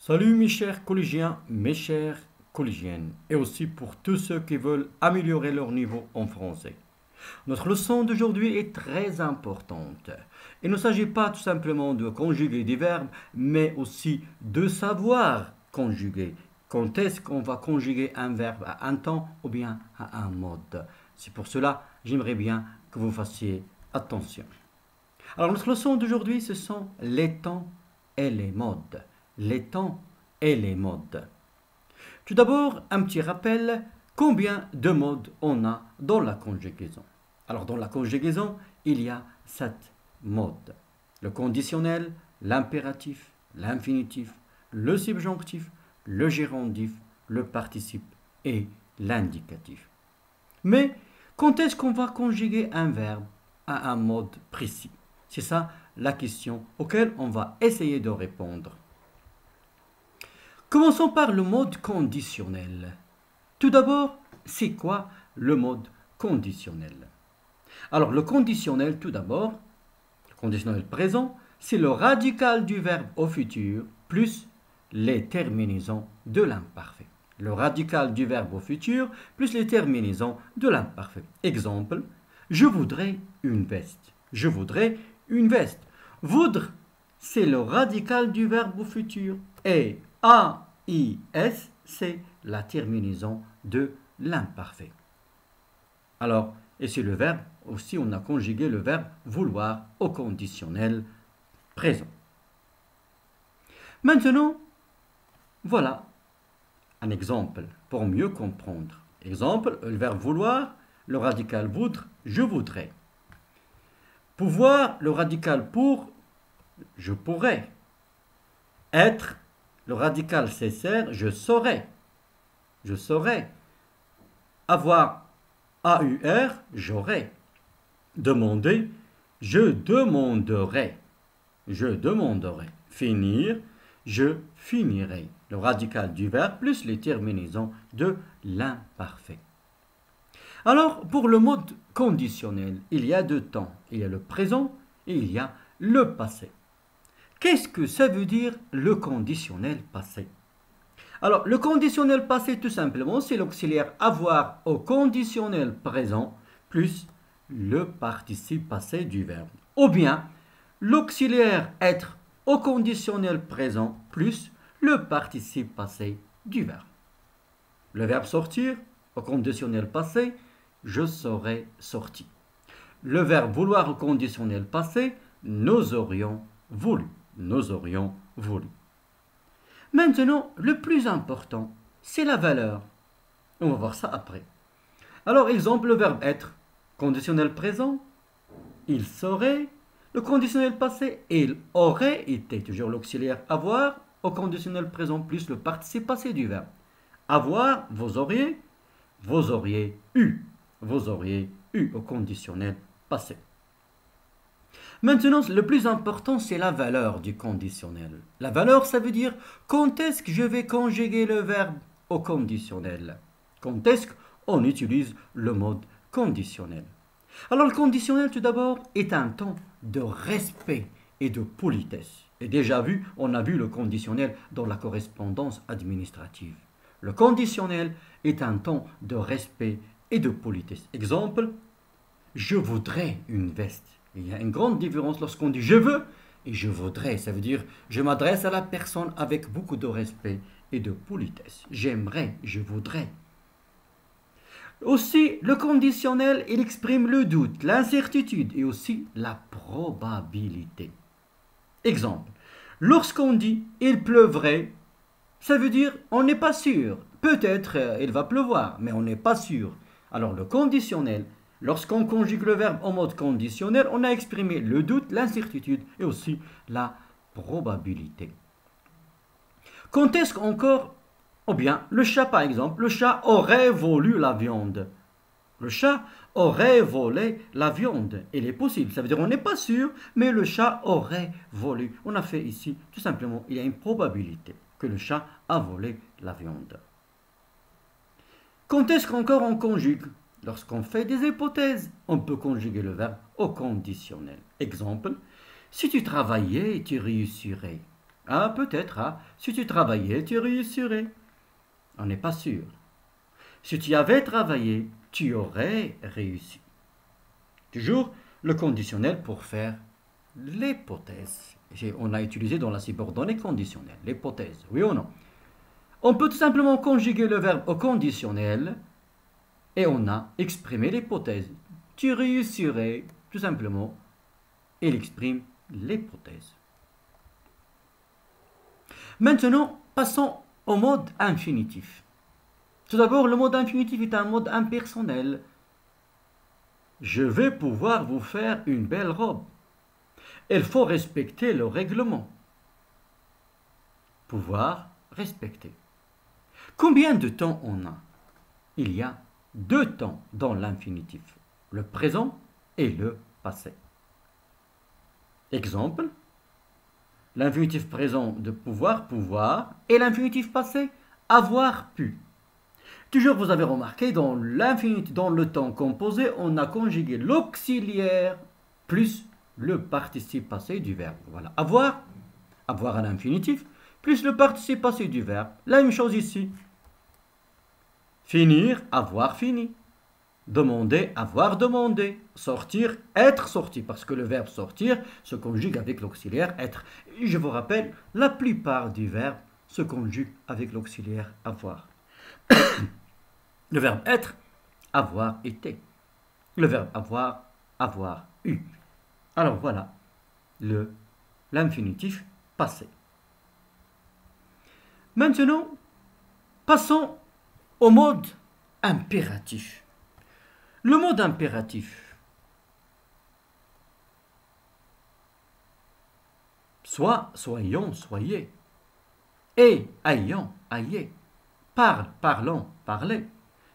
Salut mes chers collégiens, mes chères collégiennes, et aussi pour tous ceux qui veulent améliorer leur niveau en français. Notre leçon d'aujourd'hui est très importante. Il ne s'agit pas tout simplement de conjuguer des verbes, mais aussi de savoir conjuguer. Quand est-ce qu'on va conjuguer un verbe à un temps ou bien à un mode? C'est pour cela j'aimerais bien que vous fassiez attention. Alors notre leçon d'aujourd'hui, ce sont les temps et les modes. Les temps et les modes. Tout d'abord, un petit rappel, combien de modes on a dans la conjugaison? Alors dans la conjugaison, il y a 7 modes. Le conditionnel, l'impératif, l'infinitif, le subjonctif, le gérondif, le participe et l'indicatif. Mais quand est-ce qu'on va conjuguer un verbe à un mode précis? C'est ça la question auquel on va essayer de répondre. Commençons par le mode conditionnel. Tout d'abord, c'est quoi le mode conditionnel? Alors le conditionnel, tout d'abord, le conditionnel présent, c'est le radical du verbe au futur plus les terminaisons de l'imparfait. Le radical du verbe au futur plus les terminaisons de l'imparfait. Exemple, je voudrais une veste. Je voudrais une veste. Voudre, c'est le radical du verbe au futur. Et A-I-S, c'est la terminaison de l'imparfait. Alors, et c'est le verbe, aussi on a conjugué le verbe vouloir au conditionnel présent. Maintenant, voilà un exemple pour mieux comprendre. Exemple, le verbe vouloir, le radical voudre, je voudrais. Pouvoir, le radical pour, je pourrais. Être, le radical cessaire, je saurais. Je saurais. Avoir, AUR, j'aurais. Demander, je demanderai. Je demanderai. Finir, je finirai. Le radical du verbe plus les terminaisons de l'imparfait. Alors, pour le mode conditionnel, il y a deux temps. Il y a le présent et il y a le passé. Qu'est-ce que ça veut dire le conditionnel passé? Alors, le conditionnel passé, tout simplement, c'est l'auxiliaire avoir au conditionnel présent plus le participe passé du verbe. Ou bien, l'auxiliaire être au conditionnel présent plus le participe passé du verbe. Le verbe sortir, au conditionnel passé, je serais sorti. Le verbe vouloir au conditionnel passé, nous aurions voulu. Nous aurions voulu. Maintenant, le plus important, c'est la valeur. On va voir ça après. Alors, exemple, le verbe être, conditionnel présent, il serait, le conditionnel passé, il aurait été, toujours l'auxiliaire avoir, au conditionnel présent plus le participe passé du verbe. Avoir, vous auriez eu. Vous auriez eu au conditionnel passé. Maintenant, le plus important, c'est la valeur du conditionnel. La valeur, ça veut dire quand est-ce que je vais conjuguer le verbe au conditionnel. Quand est-ce qu'on utilise le mode conditionnel. Alors, le conditionnel, tout d'abord, est un temps de respect et de politesse. Et déjà vu, on a vu le conditionnel dans la correspondance administrative. Le conditionnel est un temps de respect et de politesse. Exemple, je voudrais une veste. Il y a une grande différence lorsqu'on dit je veux et je voudrais. Ça veut dire je m'adresse à la personne avec beaucoup de respect et de politesse. J'aimerais, je voudrais. Aussi, le conditionnel, il exprime le doute, l'incertitude et aussi la probabilité. Exemple, lorsqu'on dit il pleuvrait, ça veut dire on n'est pas sûr. Peut-être il va pleuvoir, mais on n'est pas sûr. Alors le conditionnel, lorsqu'on conjugue le verbe en mode conditionnel, on a exprimé le doute, l'incertitude et aussi la probabilité. Quand est-ce qu'encore, ou bien le chat par exemple, le chat aurait volé la viande. Le chat aurait volé la viande. Il est possible, ça veut dire on n'est pas sûr, mais le chat aurait volé. On a fait ici, tout simplement, il y a une probabilité que le chat a volé la viande. Quand est-ce qu'encore on conjugue? Lorsqu'on fait des hypothèses, on peut conjuguer le verbe au conditionnel. Exemple, si tu travaillais, tu réussirais. Ah, peut-être, ah, si tu travaillais, tu réussirais. On n'est pas sûr. Si tu avais travaillé, tu aurais réussi. Toujours le conditionnel pour faire l'hypothèse. On a utilisé dans la subordonnée conditionnelle, l'hypothèse, oui ou non? On peut tout simplement conjuguer le verbe au conditionnel et on a exprimé l'hypothèse. Tu réussirais, tout simplement, il exprime l'hypothèse. Maintenant, passons au mode infinitif. Tout d'abord, le mode infinitif est un mode impersonnel. Je vais pouvoir vous faire une belle robe. Il faut respecter le règlement. Pouvoir respecter. Combien de temps on a? Il y a deux temps dans l'infinitif, le présent et le passé. Exemple, l'infinitif présent de pouvoir, pouvoir, et l'infinitif passé, avoir pu. Toujours, vous avez remarqué, dans l'infinitif, dans le temps composé, on a conjugué l'auxiliaire plus le participe passé du verbe. Voilà, avoir à l'infinitif, plus le participe passé du verbe. La même chose ici. Finir, avoir fini. Demander, avoir demandé. Sortir, être sorti. Parce que le verbe sortir se conjugue avec l'auxiliaire être. Et je vous rappelle, la plupart du verbe se conjugue avec l'auxiliaire avoir. Le verbe être, avoir été. Le verbe avoir, avoir eu. Alors voilà l'infinitif passé. Maintenant, passons au mode impératif. Le mode impératif. Soit, soyons, soyez. Et, ayons, ayez. Parle, parlons, parlez.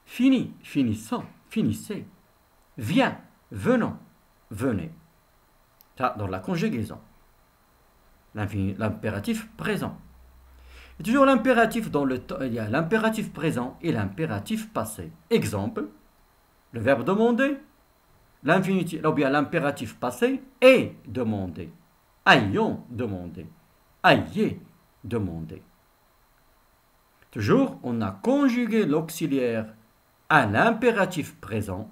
Fini, finissons, finissez. Viens, venons, venez. Ça, dans la conjugaison. L'impératif présent. Et toujours l'impératif dans le temps, il y a l'impératif présent et l'impératif passé. Exemple, le verbe demander, l'infinitif, ou bien l'impératif passé est demandé. Ayons demandé. Ayez demandé. Toujours, on a conjugué l'auxiliaire à l'impératif présent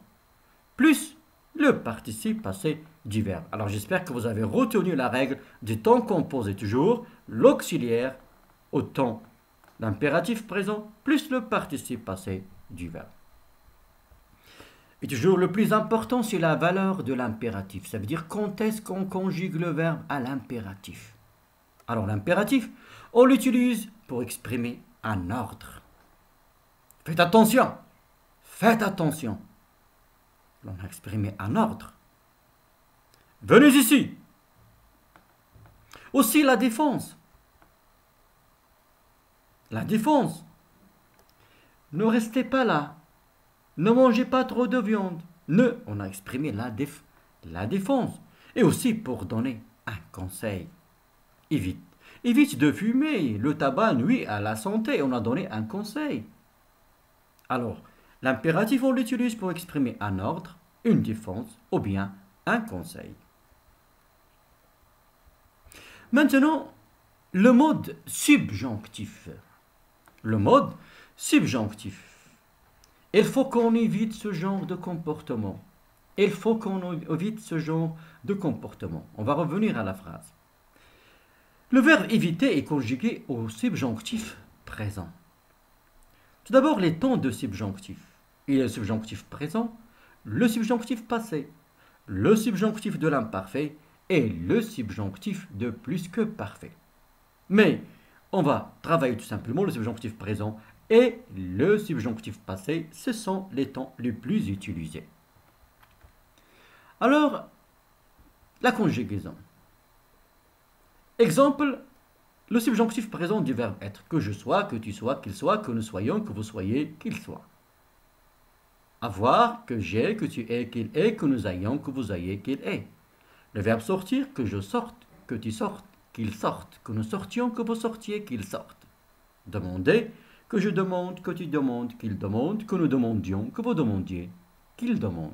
plus le participe passé du verbe. Alors j'espère que vous avez retenu la règle du temps composé. Toujours l'auxiliaire au temps l'impératif présent plus le participe passé du verbe. Et toujours le plus important, c'est la valeur de l'impératif. Ça veut dire quand est-ce qu'on conjugue le verbe à l'impératif. Alors l'impératif, on l'utilise pour exprimer un ordre. Faites attention. Faites attention. On a exprimé un ordre. Venez ici. Aussi la défense. La défense. Ne restez pas là. Ne mangez pas trop de viande. On a exprimé la défense. Et aussi pour donner un conseil. Évite de fumer. Le tabac nuit à la santé. On a donné un conseil. Alors, l'impératif, on l'utilise pour exprimer un ordre, une défense ou bien un conseil. Maintenant, le mode subjonctif. Le mode subjonctif. Il faut qu'on évite ce genre de comportement. Il faut qu'on évite ce genre de comportement. On va revenir à la phrase. Le verbe éviter est conjugué au subjonctif présent. Tout d'abord, les temps de subjonctif. Il y a le subjonctif présent, le subjonctif passé, le subjonctif de l'imparfait et le subjonctif de plus que parfait. Mais on va travailler tout simplement le subjonctif présent et le subjonctif passé. Ce sont les temps les plus utilisés. Alors, la conjugaison. Exemple, le subjonctif présent du verbe être. Que je sois, que tu sois, qu'il soit, que nous soyons, que vous soyez, qu'il soit. Avoir, que j'ai, que tu aies, qu'il ait, que nous ayons, que vous ayez, qu'il ait. Le verbe sortir, que je sorte, que tu sortes, qu'il sorte, que nous sortions, que vous sortiez, qu'il sorte. Demander, que je demande, que tu demandes, qu'il demande, que nous demandions, que vous demandiez, qu'il demande.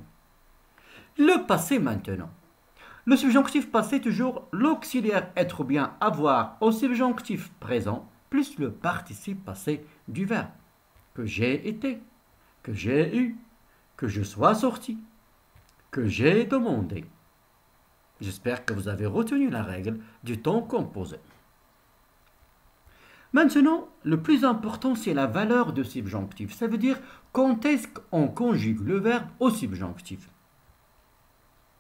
Le passé maintenant. Le subjonctif passé, toujours l'auxiliaire être ou bien avoir au subjonctif présent, plus le participe passé du verbe. Que j'ai été, que j'ai eu, que je sois sorti, que j'ai demandé. J'espère que vous avez retenu la règle du temps composé. Maintenant, le plus important, c'est la valeur de subjonctif. Ça veut dire quand est-ce qu'on conjugue le verbe au subjonctif.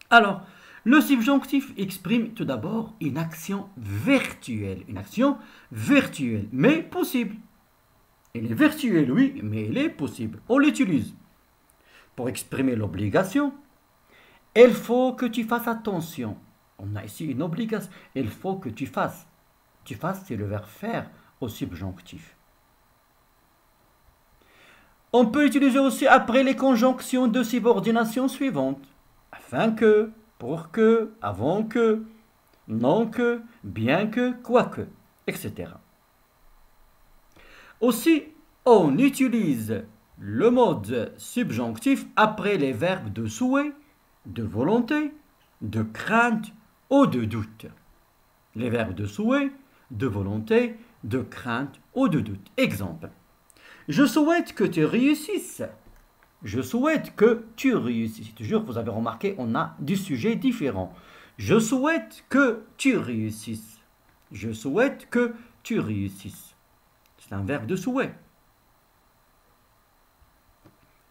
Alors, le subjonctif exprime tout d'abord une action virtuelle, mais possible. Elle est virtuelle, oui, mais elle est possible. On l'utilise. Pour exprimer l'obligation, il faut que tu fasses attention. On a ici une obligation. Il faut que tu fasses. Tu fasses, c'est le verbe faire au subjonctif. On peut l'utiliser aussi après les conjonctions de subordination suivantes. Afin que, pour que, avant que, non que, bien que, quoique, etc. Aussi, on utilise le mode subjonctif après les verbes de souhait, de volonté, de crainte ou de doute. Les verbes de souhait, de volonté, de crainte ou de doute. Exemple. Je souhaite que tu réussisses. Je souhaite que tu réussisses. Toujours, vous avez remarqué, on a des sujets différents. Je souhaite que tu réussisses. Je souhaite que tu réussisses. C'est un verbe de souhait.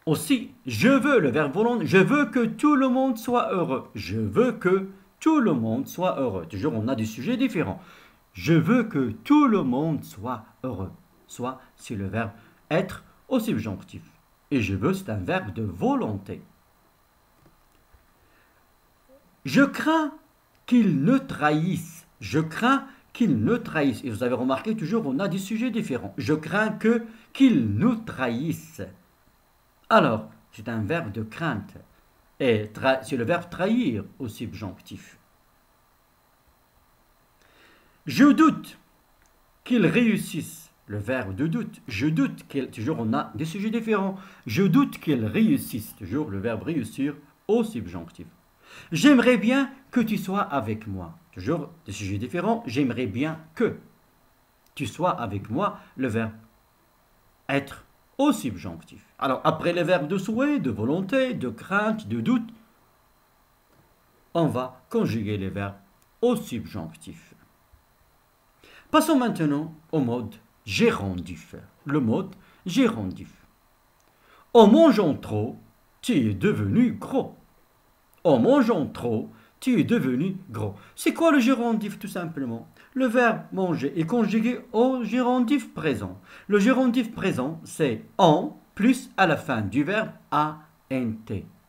Aussi, je veux, le verbe volonté, je veux que tout le monde soit heureux. Je veux que tout le monde soit heureux. Toujours, on a des sujets différents. Je veux que tout le monde soit heureux. Soit, c'est le verbe être au subjonctif. Et je veux, c'est un verbe de volonté. Je crains qu'il ne trahisse. Je crains qu'il ne trahisse. Et vous avez remarqué, toujours, on a des sujets différents. Je crains qu'il nous trahisse. Alors, c'est un verbe de crainte. Et c'est le verbe trahir au subjonctif. Je doute qu'il réussisse. Le verbe de doute. Je doute qu'il... Toujours, on a des sujets différents. Je doute qu'il réussisse. Toujours, le verbe réussir au subjonctif. J'aimerais bien que tu sois avec moi. Toujours, des sujets différents. J'aimerais bien que tu sois avec moi. Le verbe être au subjonctif. Alors, après les verbes de souhait, de volonté, de crainte, de doute, on va conjuguer les verbes au subjonctif. Passons maintenant au mode gérondif. Le mode gérondif. En mangeant trop, tu es devenu gros. En mangeant trop, tu es devenu gros. C'est quoi le gérondif tout simplement? Le verbe manger est conjugué au gérondif présent. Le gérondif présent, c'est en plus à la fin du verbe ant,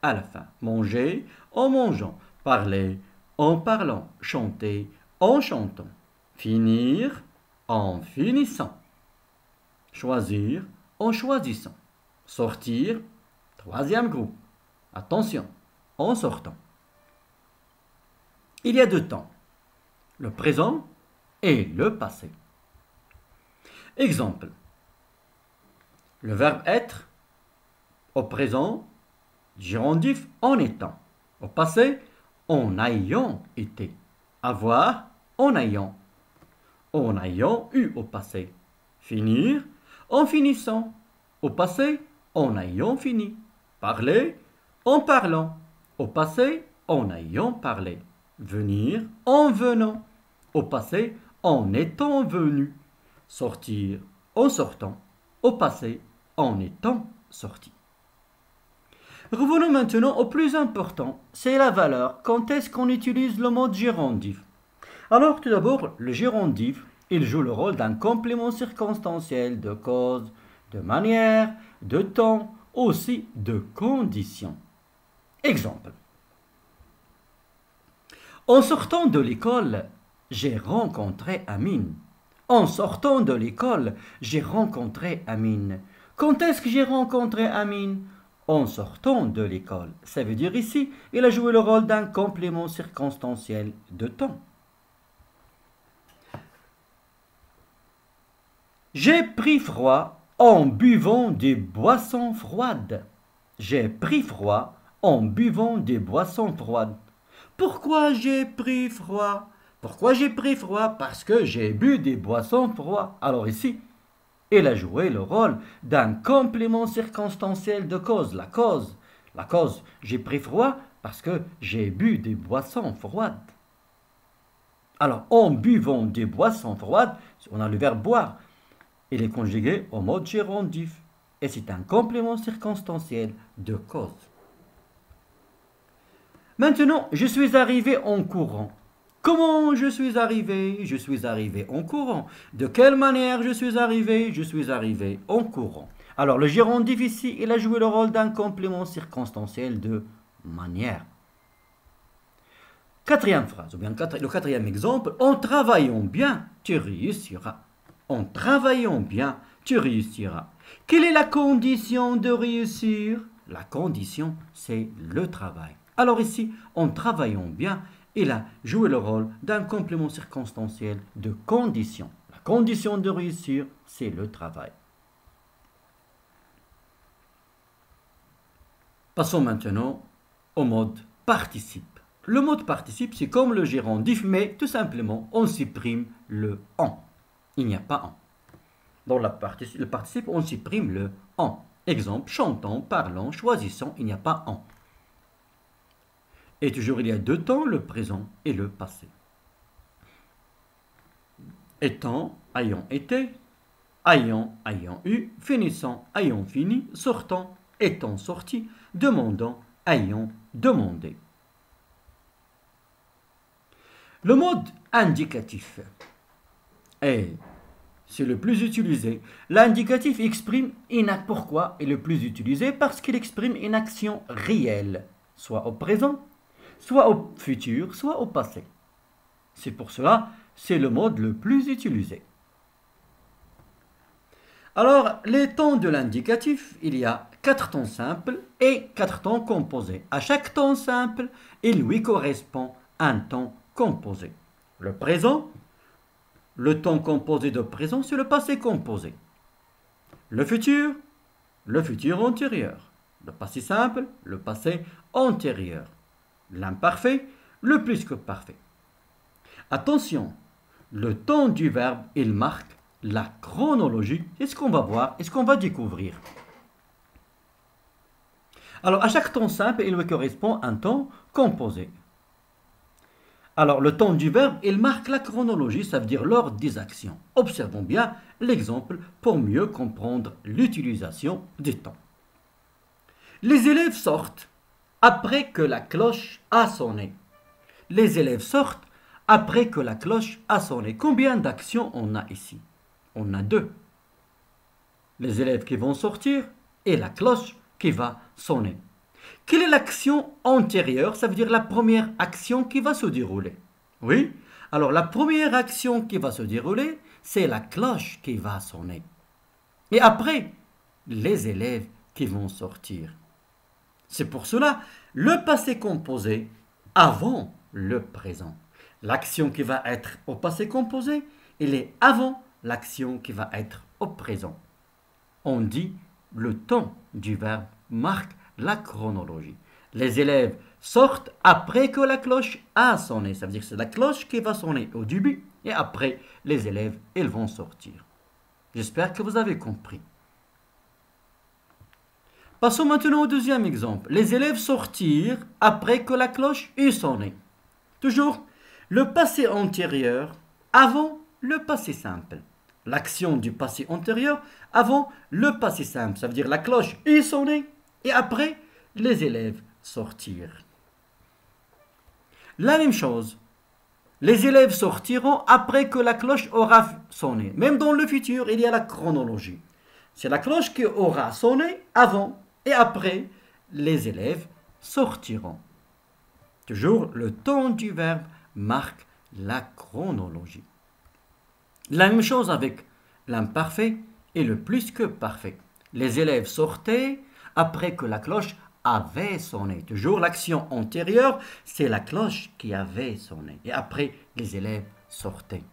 à la fin. Manger en mangeant, parler en parlant, chanter en chantant, finir en finissant, choisir en choisissant, sortir, troisième groupe. Attention, en sortant. Il y a deux temps, le présent et le passé. Exemple. Le verbe être au présent, gérondif en étant. Au passé, en ayant été. Avoir, en ayant. En ayant eu au passé. Finir, en finissant. Au passé, en ayant fini. Parler, en parlant. Au passé, en ayant parlé. Venir, en venant. Au passé, en étant venu. Sortir, en sortant. Au passé, en étant sorti. Revenons maintenant au plus important, c'est la valeur. Quand est-ce qu'on utilise le mode gérondif? Alors tout d'abord, le gérondif, il joue le rôle d'un complément circonstanciel de cause, de manière, de temps, aussi de condition. Exemple. En sortant de l'école, j'ai rencontré Amine. En sortant de l'école, j'ai rencontré Amine. Quand est-ce que j'ai rencontré Amine? En sortant de l'école. Ça veut dire ici, il a joué le rôle d'un complément circonstanciel de temps. J'ai pris froid en buvant des boissons froides. J'ai pris froid en buvant des boissons froides. pourquoi j'ai pris froid? Pourquoi j'ai pris froid? Parce que j'ai bu des boissons froides. Alors ici, il a joué le rôle d'un complément circonstanciel de cause. La cause, j'ai pris froid parce que j'ai bu des boissons froides. Alors, en buvant des boissons froides, on a le verbe boire. Il est conjugué au mode gérondif. Et c'est un complément circonstanciel de cause. Maintenant, je suis arrivé en courant. Comment je suis arrivé? Je suis arrivé en courant. De quelle manière je suis arrivé? Je suis arrivé en courant. Alors, le gérondif ici, il a joué le rôle d'un complément circonstanciel de manière. Quatrième phrase, ou bien le quatrième exemple, en travaillant bien, tu réussiras. En travaillant bien, tu réussiras. Quelle est la condition de réussir? La condition, c'est le travail. Alors ici, en travaillant bien, il a joué le rôle d'un complément circonstanciel de condition. La condition de réussir, c'est le travail. Passons maintenant au mode participe. Le mode participe, c'est comme le gérondif, mais tout simplement, on supprime le « en ». Il n'y a pas « en ». Dans le participe, on supprime le « en ». Exemple, chantons, parlons, choisissons, il n'y a pas « en ». Et toujours, il y a deux temps, le présent et le passé. Étant, ayant été, ayant eu, finissant, ayant fini, sortant, étant sorti, demandant, ayant demandé. Le mode indicatif est le plus utilisé. L'indicatif exprime une action. Pourquoi est le plus utilisé? Parce qu'il exprime une action réelle, soit au présent, soit au futur, soit au passé. C'est pour cela, c'est le mode le plus utilisé. Alors, les temps de l'indicatif, il y a 4 temps simples et 4 temps composés. À chaque temps simple, il lui correspond un temps composé. Le présent, le temps composé de présent, c'est le passé composé. Le futur antérieur. Le passé simple, le passé antérieur. L'imparfait, le plus que parfait. Attention, le temps du verbe, il marque la chronologie. C'est ce qu'on va voir et ce qu'on va découvrir. Alors, à chaque temps simple, il lui correspond un temps composé. Alors, le temps du verbe, il marque la chronologie, ça veut dire l'ordre des actions. Observons bien l'exemple pour mieux comprendre l'utilisation des temps. Les élèves sortent après que la cloche a sonné. Les élèves sortent après que la cloche a sonné. Combien d'actions on a ici? On a 2. Les élèves qui vont sortir et la cloche qui va sonner. Quelle est l'action antérieure? Ça veut dire la première action qui va se dérouler. Oui? Alors la première action qui va se dérouler, c'est la cloche qui va sonner. Et après, les élèves qui vont sortir. C'est pour cela, le passé composé avant le présent. L'action qui va être au passé composé, elle est avant l'action qui va être au présent. On dit le temps du verbe marque la chronologie. Les élèves sortent après que la cloche a sonné. Ça veut dire que c'est la cloche qui va sonner au début et après, les élèves, ils vont sortir. J'espère que vous avez compris. Passons maintenant au deuxième exemple. Les élèves sortirent après que la cloche eut sonné. Toujours le passé antérieur avant le passé simple. L'action du passé antérieur avant le passé simple. Ça veut dire la cloche eut sonné et après, les élèves sortirent. La même chose. Les élèves sortiront après que la cloche aura sonné. Même dans le futur, il y a la chronologie. C'est la cloche qui aura sonné avant et après, les élèves sortiront. Toujours, le temps du verbe marque la chronologie. La même chose avec l'imparfait et le plus que parfait. Les élèves sortaient après que la cloche avait sonné. Toujours l'action antérieure, c'est la cloche qui avait sonné. Et après, les élèves sortaient.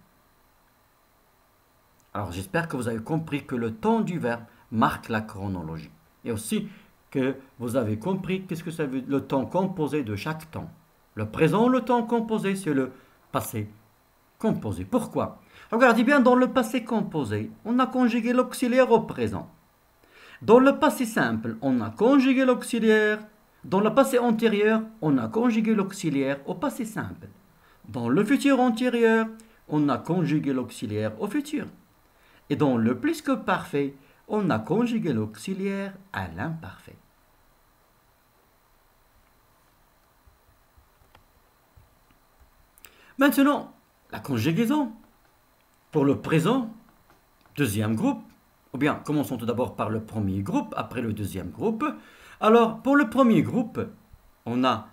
Alors j'espère que vous avez compris que le temps du verbe marque la chronologie. Et aussi que vous avez compris qu'est-ce que ça veut dire le temps composé de chaque temps. Le présent, le temps composé, c'est le passé composé. Pourquoi? Regardez bien, dans le passé composé, on a conjugué l'auxiliaire au présent. Dans le passé simple, on a conjugué l'auxiliaire. Dans le passé antérieur, on a conjugué l'auxiliaire au passé simple. Dans le futur antérieur, on a conjugué l'auxiliaire au futur. Et dans le plus que parfait, on a conjugué l'auxiliaire à l'imparfait. Maintenant, la conjugaison. Pour le présent, deuxième groupe, ou bien commençons tout d'abord par le premier groupe, après le deuxième groupe. Alors, pour le premier groupe, on a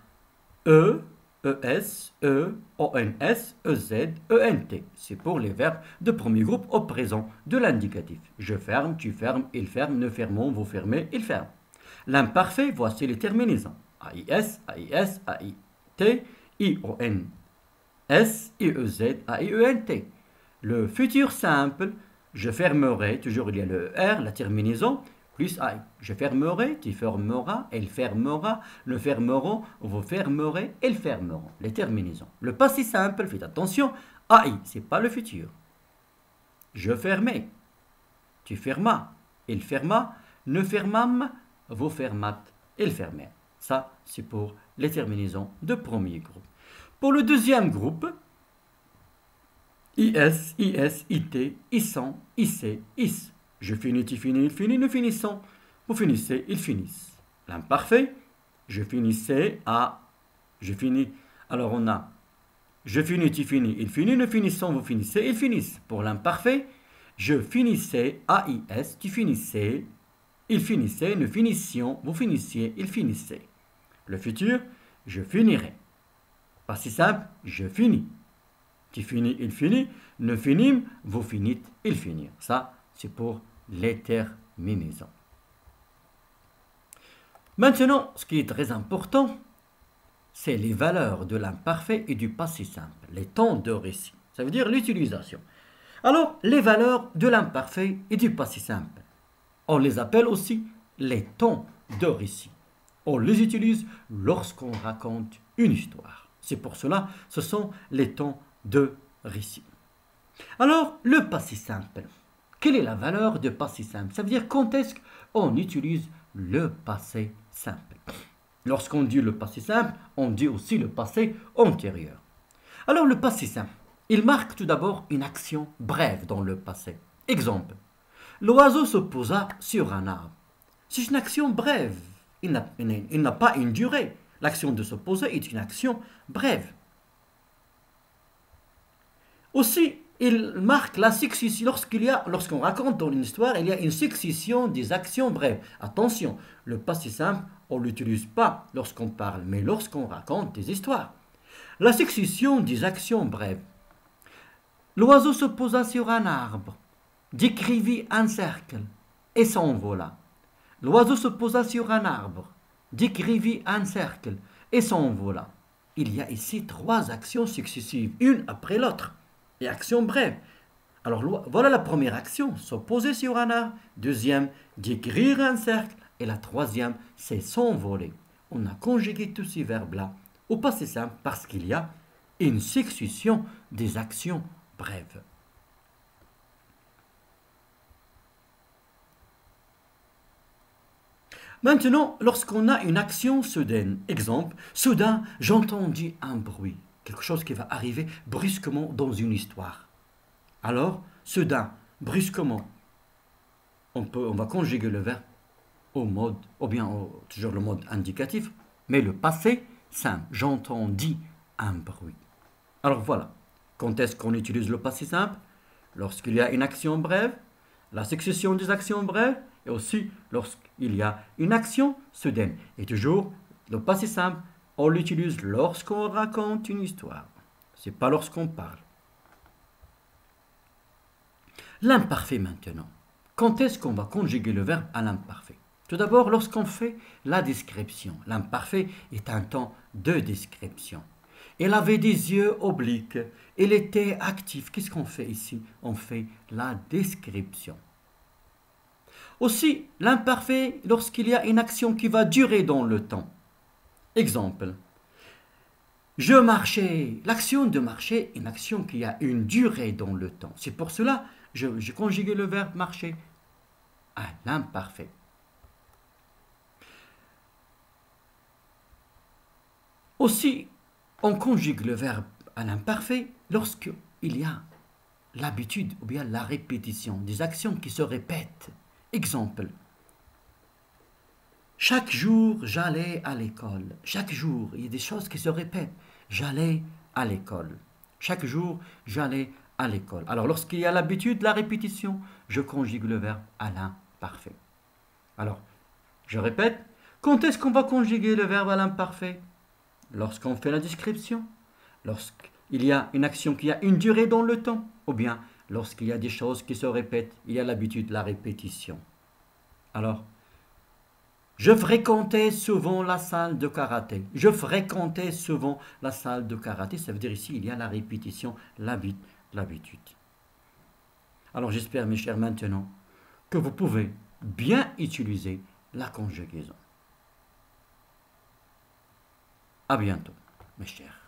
E, ES, E, ONS, EZ, ENT. C'est pour les verbes de premier groupe au présent de l'indicatif. Je ferme, tu fermes, il ferme, nous fermons, vous fermez, il ferme. L'imparfait, voici les terminaisons. AIS, AIS, AIT, ION. S, IEZ, AIENT. Le futur simple, je fermerai, toujours il y a le R, la terminaison, plus AI. Je fermerai, tu fermeras, elle fermera, nous fermerons, vous fermerez, elles fermeront. Les terminaisons. Le passé simple, faites attention, AI, ce n'est pas le futur. Je fermai, tu fermas, il ferma, nous fermâmes, vous fermâtes, elles fermèrent. Ça, c'est pour les terminaisons de premier groupe. Pour le deuxième groupe, IS, IS, IT, ISSON, IC, IS. Je finis, tu finis, il finit, nous finissons. Vous finissez, ils finissent. L'imparfait, je finissais à... Je finis. Alors on a je finis, tu finis, il finit, nous finissons, vous finissez, ils finissent. Pour l'imparfait, je finissais, AIS, tu finissais, il finissait, nous finissions, vous finissiez, il finissait. Le futur, je finirai. Pas si simple, je finis. Tu finis, il finit, nous finîmes, vous finissez, ils finirent. Ça, c'est pour les terminaisons. Maintenant, ce qui est très important, c'est les valeurs de l'imparfait et du passé simple, les temps de récit. Ça veut dire l'utilisation. Alors, les valeurs de l'imparfait et du passé simple, on les appelle aussi les temps de récit. On les utilise lorsqu'on raconte une histoire. C'est pour cela, ce sont les temps de récit. Alors, le passé simple. Quelle est la valeur de passé simple? Ça veut dire quand est-ce qu'on utilise le passé simple. Lorsqu'on dit le passé simple, on dit aussi le passé antérieur. Alors, le passé simple, il marque tout d'abord une action brève dans le passé. Exemple, l'oiseau se posa sur un arbre. C'est une action brève. Il n'a pas une durée. L'action de se poser est une action brève. Aussi, il marque la succession. Lorsqu'on raconte dans une histoire, il y a une succession des actions brèves. Attention, le passé simple, on ne l'utilise pas lorsqu'on parle, mais lorsqu'on raconte des histoires. La succession des actions brèves. L'oiseau se posa sur un arbre, décrivit un cercle et s'envola. L'oiseau se posa sur un arbre, décrivit un cercle et s'envola. Il y a ici 3 actions successives, une après l'autre, et actions brèves. Alors voilà la première action, se poser sur un arbre. Deuxième, décrire un cercle. Et la troisième, c'est s'envoler. On a conjugué tous ces verbes-là au passé simple parce qu'il y a une succession des actions brèves. Maintenant, lorsqu'on a une action soudaine, exemple, soudain, j'entendis un bruit, quelque chose qui va arriver brusquement dans une histoire. Alors, soudain, brusquement, on va conjuguer le verbe au mode, ou bien toujours le mode indicatif, mais le passé simple, j'entendis un bruit. Alors voilà, quand est-ce qu'on utilise le passé simple? Lorsqu'il y a une action brève, la succession des actions brèves, et aussi lorsqu'il y a une action soudaine. Et toujours, le passé simple, on l'utilise lorsqu'on raconte une histoire. Ce n'est pas lorsqu'on parle. L'imparfait maintenant. Quand est-ce qu'on va conjuguer le verbe à l'imparfait? Tout d'abord, lorsqu'on fait la description. L'imparfait est un temps de description. Elle avait des yeux obliques. Elle était active. Qu'est-ce qu'on fait ici? On fait la description. Aussi, l'imparfait lorsqu'il y a une action qui va durer dans le temps. Exemple, Je marchais. L'action de marcher est une action qui a une durée dans le temps. C'est pour cela que j'ai conjugué le verbe marcher à l'imparfait. Aussi, on conjugue le verbe à l'imparfait lorsqu'il y a l'habitude ou bien la répétition des actions qui se répètent. Exemple. Chaque jour, j'allais à l'école. Chaque jour, il y a des choses qui se répètent. J'allais à l'école. Chaque jour, j'allais à l'école. Alors, lorsqu'il y a l'habitude, la répétition, je conjugue le verbe à l'imparfait. Alors, je répète, quand est-ce qu'on va conjuguer le verbe à l'imparfait? Lorsqu'on fait la description, lorsqu'il y a une action qui a une durée dans le temps, ou bien lorsqu'il y a des choses qui se répètent, il y a l'habitude, la répétition. Alors, je fréquentais souvent la salle de karaté. Je fréquentais souvent la salle de karaté. Ça veut dire ici, il y a la répétition, l'habitude. Alors j'espère, mes chers, maintenant, que vous pouvez bien utiliser la conjugaison. À bientôt, mes chers.